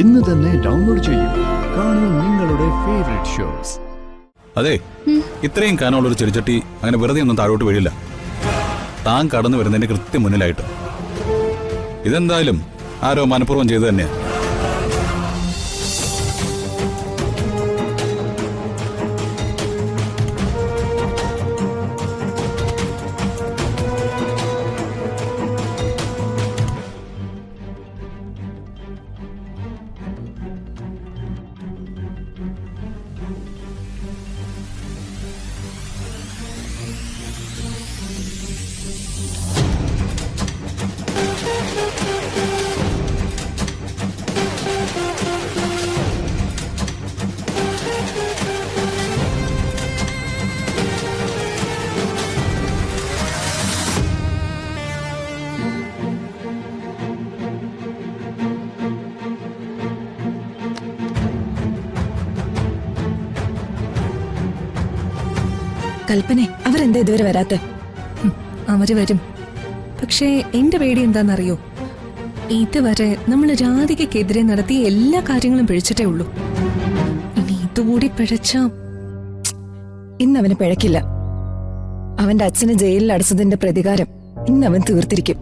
ഇന്ന് തന്നെ ഡൗൺലോഡ് ചെയ്യൂ. കാണൂ നിങ്ങളുടെ ഫേവറേറ്റ് ഷോസ്. അതെ, ഇത്രയും കാനമുള്ളൊരു ചെടിച്ചട്ടി അങ്ങനെ വെറുതെ ഒന്നും താഴോട്ട് വീഴില്ല. താൻ കടന്നു വരുന്നതിന്റെ കൃത്യം മുന്നിലായിട്ട്. ഇതെന്തായാലും ആരോ മനഃപൂർവ്വം ചെയ്തു തന്നെയാ. കൽപ്പനെ, അവരെന്താ ഇതുവരെ വരാത്തെ? അവര് വരും. പക്ഷേ എന്റെ പേടി എന്താണെന്നറിയോ? ഇതുവരെ നമ്മൾ രാധികക്കെതിരെ നടത്തിയ എല്ലാ കാര്യങ്ങളും പിഴച്ചിട്ടേ ഉള്ളൂ. ഇനി ഇതുകൂടി പിഴച്ച ഇന്ന് അവന് പിഴക്കില്ല. അവന്റെ അച്ഛനെ ജയിലിൽ അടച്ചതിന്റെ പ്രതികാരം ഇന്ന് അവൻ തീർത്തിരിക്കും.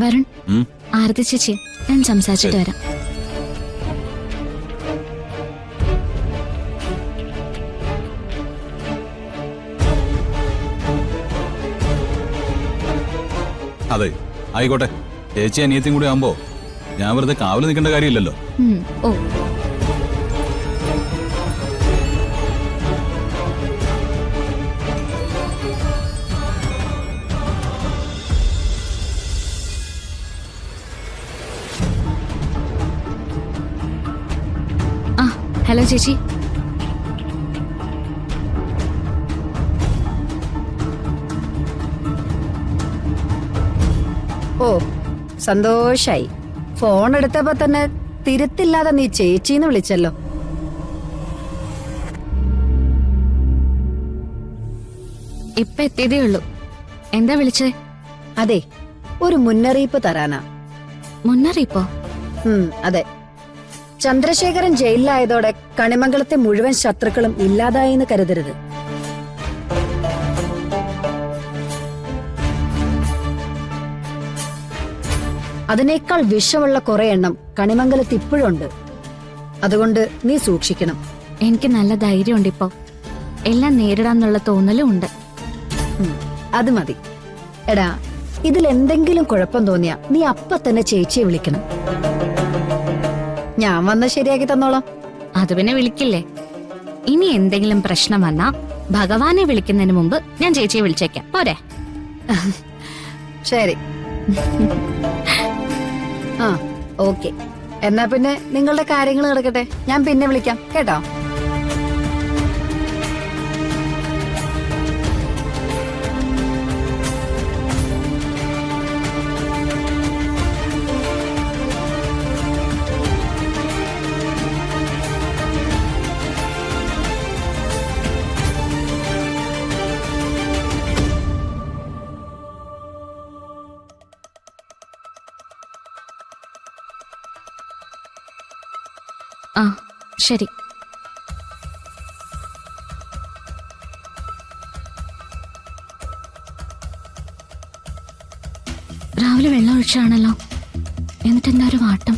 വരുൺ, ആരതി ചേച്ചി, ഞാൻ സംസാരിച്ചിട്ട് വരാം. അതെ, ആയിക്കോട്ടെ. ചേച്ചി അനിയത്തിയും കൂടി ആവുമ്പോ ഞാൻ വെറുതെ കാവല് നിൽക്കേണ്ട കാര്യമില്ലല്ലോ. ഓ, ഹലോ ചേച്ചി. ഓ, സന്തോഷായി. ഫോൺ എടുത്തപ്പോ തന്നെ തിരുത്തില്ലാതെ നീ ചേച്ചിന്ന് വിളിച്ചല്ലോ. ഇപ്പൊ എത്തിയതേ ഉള്ളൂ. എന്താ വിളിച്ചേ? അതെ, ഒരു മുന്നറിയിപ്പ് തരാനാ. മുന്നറിയിപ്പോ? അതെ. ചന്ദ്രശേഖരൻ ജയിലിലായതോടെ കണിമംഗലത്തെ മുഴുവൻ ശത്രുക്കളും ഇല്ലാതായെന്ന് കരുതരുത്. അതിനേക്കാൾ വിഷമുള്ള കുറെ എണ്ണം കണിമംഗലത്ത് ഇപ്പോഴുണ്ട്. അതുകൊണ്ട് നീ സൂക്ഷിക്കണം. എനിക്ക് നല്ല ധൈര്യമുണ്ട്. ഇപ്പോ എല്ലാം നേരിടാന്നുള്ള തോന്നലും ഉണ്ട്. അത് മതി. എടാ, ഇതിൽ എന്തെങ്കിലും കുഴപ്പം തോന്നിയാ നീ അപ്പ തന്നെ ചേച്ചിയെ വിളിക്കണം. ഞാൻ വന്ന് ശരിയാക്കി തന്നോളാം. അത് പിന്നെ വിളിക്കില്ലേ? ഇനി എന്തെങ്കിലും പ്രശ്നം വന്നാ ഭഗവാനെ വിളിക്കുന്നതിന് മുമ്പ് ഞാൻ ചേച്ചിയെ വിളിച്ചേക്കാം, പോരെ? ശരി. ആ, ഓക്കെ. എന്നാ പിന്നെ നിങ്ങളുടെ കാര്യങ്ങൾ നടക്കട്ടെ. ഞാൻ പിന്നെ വിളിക്കാം, കേട്ടോ? ആ, ശരി. രാവിലെ വെള്ളം ഒഴിച്ചാണല്ലോ. എന്നിട്ട് എന്താ ഒരു വാട്ടം?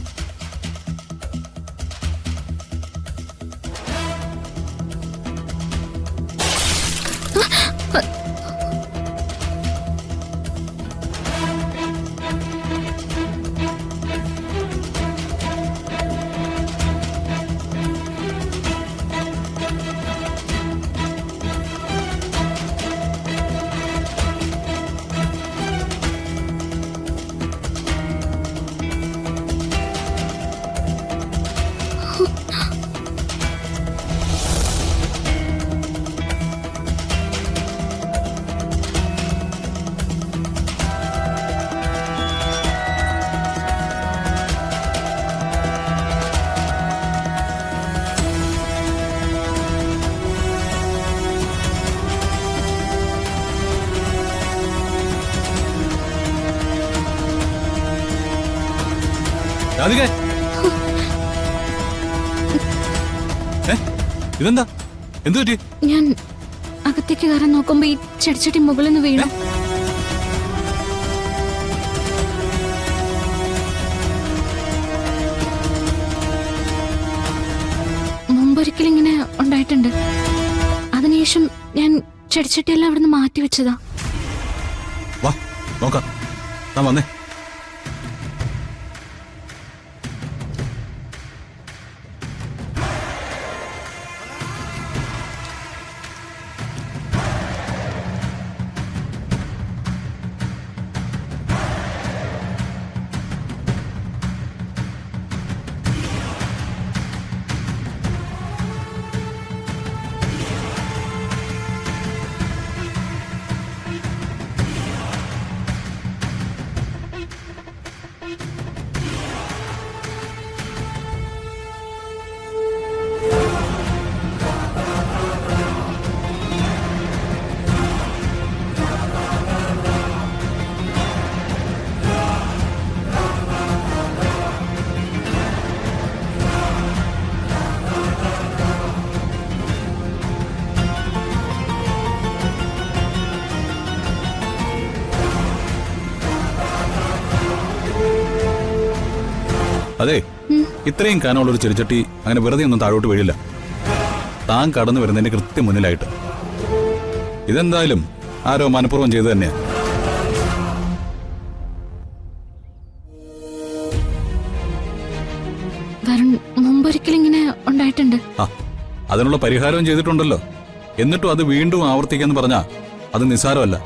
രാധികേ ഇതെന്താ എന്തു പറ്റി? ഞാൻ അകത്തേക്ക് കയറാൻ നോക്കുമ്പോ ഈ ചെടിച്ചട്ടി മുകളിൽ നിന്ന് വീണു. മുമ്പൊരിക്കലും ഇങ്ങനെ ഉണ്ടായിട്ടുണ്ട്. അതിനുശേഷം ഞാൻ ചെടിച്ചട്ടിയെല്ലാം അവിടുന്ന് മാറ്റി വെച്ചതാ. വാ നോക്കാം. താൻ വന്നേ. അതെ, ഇത്രയും കനമുള്ളൊരു ചെടിച്ചട്ടി അങ്ങനെ വെറുതെ ഒന്നും താഴോട്ട് വീഴില്ല. താൻ കടന്നു വരുന്നതിന്റെ കൃത്യം മുന്നിലായിട്ട്. ഇതെന്തായാലും ആരോ മനഃപൂർവ്വം ചെയ്തു തന്നെയാ. വരുൺ മുമ്പൊരിക്കലും ഇങ്ങനെ ഉണ്ടായിട്ടുണ്ട്. ആ, അതിനുള്ള പരിഹാരവും ചെയ്തിട്ടുണ്ടല്ലോ. എന്നിട്ടും അത് വീണ്ടും ആവർത്തിക്കാന്ന് പറഞ്ഞാ അത് നിസ്സാരമല്ല.